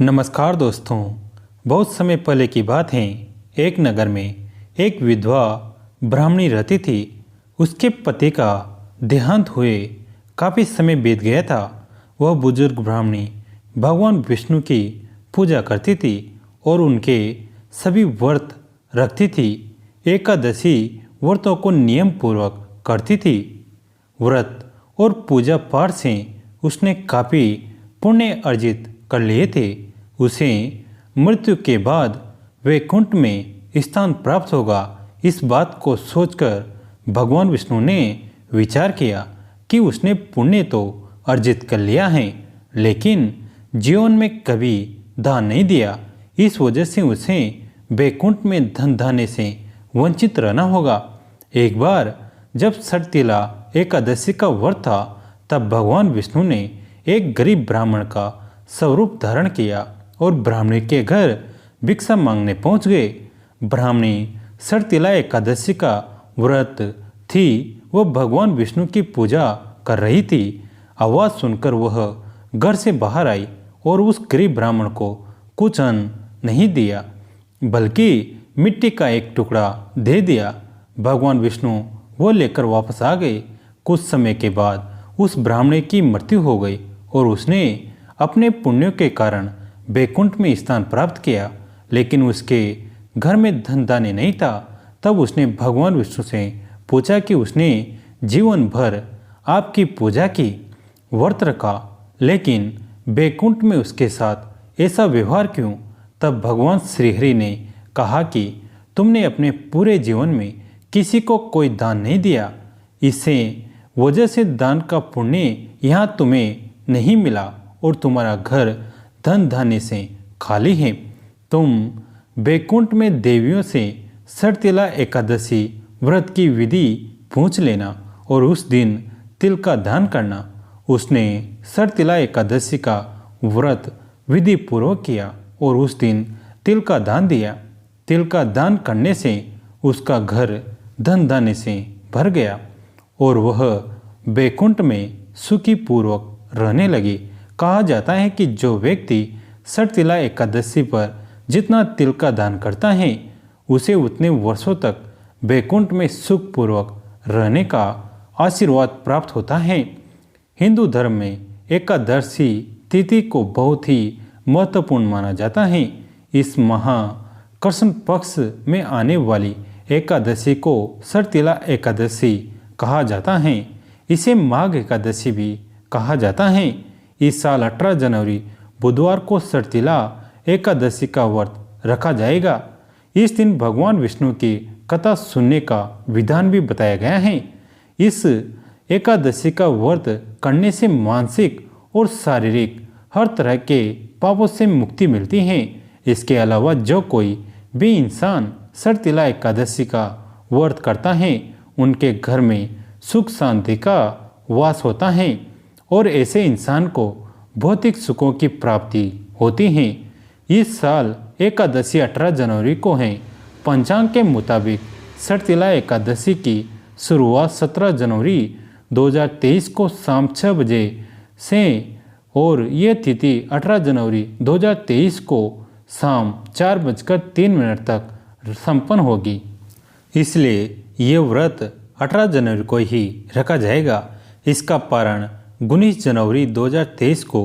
नमस्कार दोस्तों। बहुत समय पहले की बात है। एक नगर में एक विधवा ब्राह्मणी रहती थी। उसके पति का देहांत हुए काफ़ी समय बीत गया था। वह बुजुर्ग ब्राह्मणी भगवान विष्णु की पूजा करती थी और उनके सभी व्रत रखती थी। एकादशी व्रतों को नियम पूर्वक करती थी। व्रत और पूजा पाठ से उसने काफ़ी पुण्य अर्जित कर लिए थे। उसे मृत्यु के बाद वैकुंठ में स्थान प्राप्त होगा। इस बात को सोचकर भगवान विष्णु ने विचार किया कि उसने पुण्य तो अर्जित कर लिया है, लेकिन जीवन में कभी दान नहीं दिया। इस वजह से उसे वैकुंठ में धन धान्य से वंचित रहना होगा। एक बार जब सटतिला एकादशी का व्रत था, तब भगवान विष्णु ने एक गरीब ब्राह्मण का स्वरूप धारण किया और ब्राह्मणी के घर भिक्षा मांगने पहुंच गए। ब्राह्मणी सटतिला एकादशी का व्रत थी। वह भगवान विष्णु की पूजा कर रही थी। आवाज़ सुनकर वह घर से बाहर आई और उस गरीब ब्राह्मण को कुछ अन्न नहीं दिया, बल्कि मिट्टी का एक टुकड़ा दे दिया। भगवान विष्णु वो लेकर वापस आ गए। कुछ समय के बाद उस ब्राह्मणी की मृत्यु हो गई और उसने अपने पुण्यों के कारण वैकुंठ में स्थान प्राप्त किया, लेकिन उसके घर में धन धान्य नहीं था। तब उसने भगवान विष्णु से पूछा कि उसने जीवन भर आपकी पूजा की, व्रत रखा, लेकिन वैकुंठ में उसके साथ ऐसा व्यवहार क्यों? तब भगवान श्रीहरि ने कहा कि तुमने अपने पूरे जीवन में किसी को कोई दान नहीं दिया। इससे वजह से दान का पुण्य यहाँ तुम्हें नहीं मिला और तुम्हारा घर धन धान्य से खाली है। तुम वैकुंठ में देवियों से सटतिला एकादशी व्रत की विधि पूछ लेना और उस दिन तिल का दान करना। उसने सटतिला एकादशी का व्रत विधि पूर्वक किया और उस दिन तिल का दान दिया। तिल का दान करने से उसका घर धन धान्य से भर गया और वह वैकुंठ में सुखी पूर्वक रहने लगी। कहा जाता है कि जो व्यक्ति सटतिला एकादशी पर जितना तिल का दान करता है, उसे उतने वर्षों तक वैकुंठ में सुखपूर्वक रहने का आशीर्वाद प्राप्त होता है। हिंदू धर्म में एकादशी तिथि को बहुत ही महत्वपूर्ण माना जाता है। इस कृष्ण पक्ष में आने वाली एकादशी को सटतिला एकादशी कहा जाता है। इसे माघ एकादशी भी कहा जाता है। इस साल 18 जनवरी बुधवार को सटतिला एकादशी का व्रत रखा जाएगा। इस दिन भगवान विष्णु की कथा सुनने का विधान भी बताया गया है। इस एकादशी का व्रत करने से मानसिक और शारीरिक हर तरह के पापों से मुक्ति मिलती है। इसके अलावा जो कोई भी इंसान सटतिला एकादशी का व्रत करता है, उनके घर में सुख शांति का वास होता है और ऐसे इंसान को भौतिक सुखों की प्राप्ति होती है। इस साल एकादशी 18 जनवरी को है। पंचांग के मुताबिक सटतिला एकादशी की शुरुआत 17 जनवरी 2023 को शाम 6 बजे से और ये तिथि 18 जनवरी 2023 को शाम 4:03 तक संपन्न होगी। इसलिए ये व्रत 18 जनवरी को ही रखा जाएगा। इसका पारण 19 जनवरी 2023 को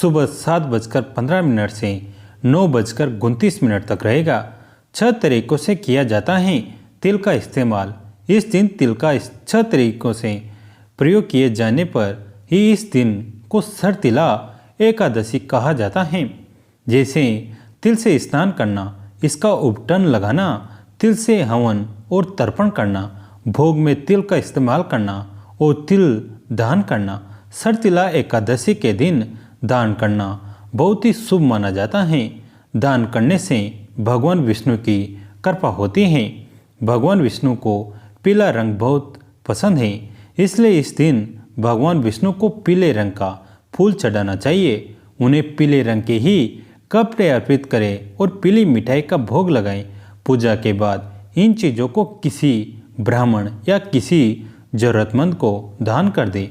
सुबह 7:15 से 9:29 तक रहेगा। 6 तरीकों से किया जाता है तिल का इस्तेमाल। इस दिन तिल का 6 तरीकों से प्रयोग किए जाने पर ही इस दिन को सटतिला एकादशी कहा जाता है। जैसे तिल से स्नान करना, इसका उपटन लगाना, तिल से हवन और तर्पण करना, भोग में तिल का इस्तेमाल करना और तिल दान करना। सटतिला एकादशी के दिन दान करना बहुत ही शुभ माना जाता है। दान करने से भगवान विष्णु की कृपा होती है। भगवान विष्णु को पीला रंग बहुत पसंद है, इसलिए इस दिन भगवान विष्णु को पीले रंग का फूल चढ़ाना चाहिए। उन्हें पीले रंग के ही कपड़े अर्पित करें और पीली मिठाई का भोग लगाएं। पूजा के बाद इन चीज़ों को किसी ब्राह्मण या किसी जरूरतमंद को दान कर दे।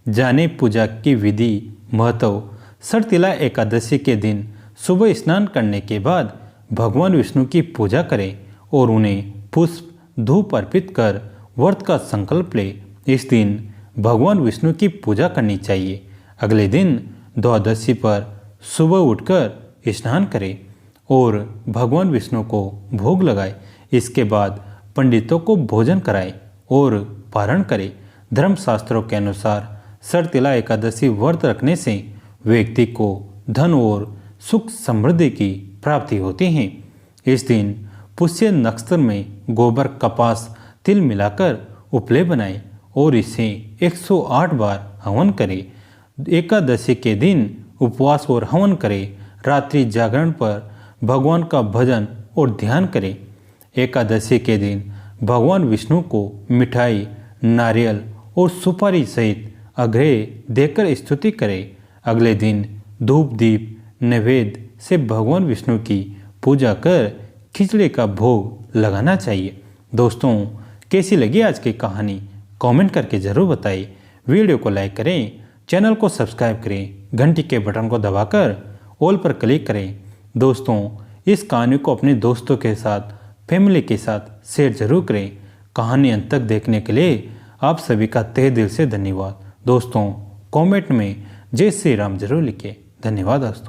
जाने पूजा की विधि महत्व। सटतिला एकादशी के दिन सुबह स्नान करने के बाद भगवान विष्णु की पूजा करें और उन्हें पुष्प धूप अर्पित कर व्रत का संकल्प ले। इस दिन भगवान विष्णु की पूजा करनी चाहिए। अगले दिन द्वादशी पर सुबह उठकर स्नान करें और भगवान विष्णु को भोग लगाए। इसके बाद पंडितों को भोजन कराएं और पारण करें। धर्मशास्त्रों के अनुसार सरतिला एकादशी व्रत रखने से व्यक्ति को धन और सुख समृद्धि की प्राप्ति होती है। इस दिन पुष्य नक्षत्र में गोबर, कपास, तिल मिलाकर उपले बनाएं और इसे 108 बार हवन करें। एकादशी के दिन उपवास और हवन करें। रात्रि जागरण पर भगवान का भजन और ध्यान करें। एकादशी के दिन भगवान विष्णु को मिठाई, नारियल और सुपारी सहित अर्घ्य देकर स्तुति करें। अगले दिन धूप दीप नैवेद्य से भगवान विष्णु की पूजा कर खिचड़ी का भोग लगाना चाहिए। दोस्तों, कैसी लगी आज की कहानी कमेंट करके ज़रूर बताइए। वीडियो को लाइक करें, चैनल को सब्सक्राइब करें, घंटी के बटन को दबाकर ऑल पर क्लिक करें। दोस्तों, इस कहानी को अपने दोस्तों के साथ, फैमिली के साथ शेयर जरूर करें। कहानी अंत तक देखने के लिए आप सभी का तहे दिल से धन्यवाद। दोस्तों, कमेंट में जय श्री राम जरूर लिखिए। धन्यवाद दोस्तों।